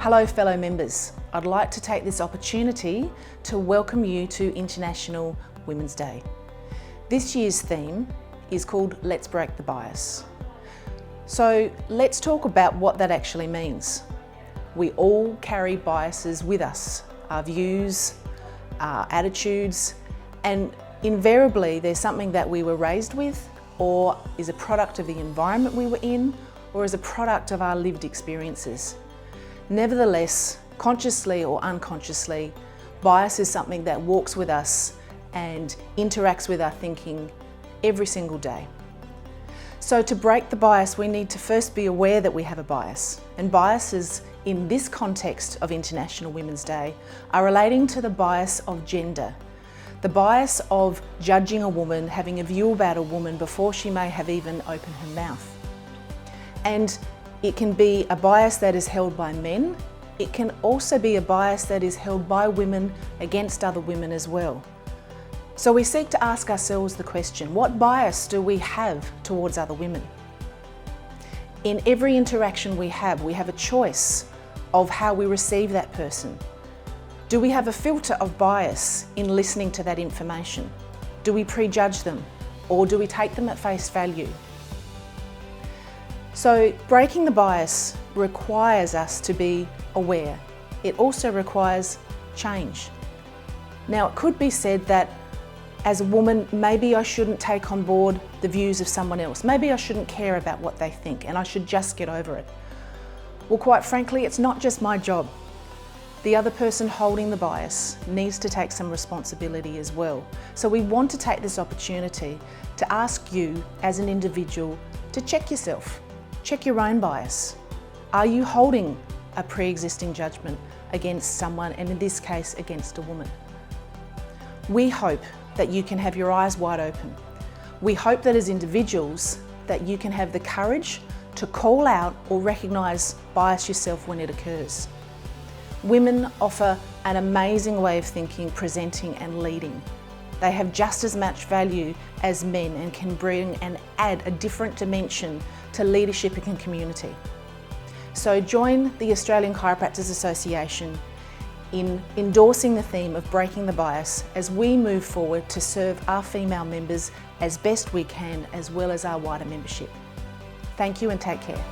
Hello fellow members, I'd like to take this opportunity to welcome you to International Women's Day. This year's theme is called Let's Break the Bias. So let's talk about what that actually means. We all carry biases with us, our views, our attitudes, and invariably there's something that we were raised with or is a product of the environment we were in or is a product of our lived experiences. Nevertheless, consciously or unconsciously, bias is something that walks with us and interacts with our thinking every single day. So to break the bias, we need to first be aware that we have a bias. And biases in this context of International Women's Day are relating to the bias of gender. The bias of judging a woman, having a view about a woman before she may have even opened her mouth. And it can be a bias that is held by men. It can also be a bias that is held by women against other women as well. So we seek to ask ourselves the question, what bias do we have towards other women? In every interaction we have a choice of how we receive that person. Do we have a filter of bias in listening to that information? Do we prejudge them or do we take them at face value? So breaking the bias requires us to be aware. It also requires change. Now it could be said that as a woman, maybe I shouldn't take on board the views of someone else. Maybe I shouldn't care about what they think and I should just get over it. Well, quite frankly, it's not just my job. The other person holding the bias needs to take some responsibility as well. So we want to take this opportunity to ask you as an individual to check yourself. Check your own bias. Are you holding a pre-existing judgment against someone, and in this case, against a woman? We hope that you can have your eyes wide open. We hope that as individuals that you can have the courage to call out or recognise bias yourself when it occurs. Women offer an amazing way of thinking, presenting and leading. They have just as much value as men and can bring and add a different dimension to leadership and community. So join the Australian Chiropractors Association in endorsing the theme of breaking the bias as we move forward to serve our female members as best we can, as well as our wider membership. Thank you and take care.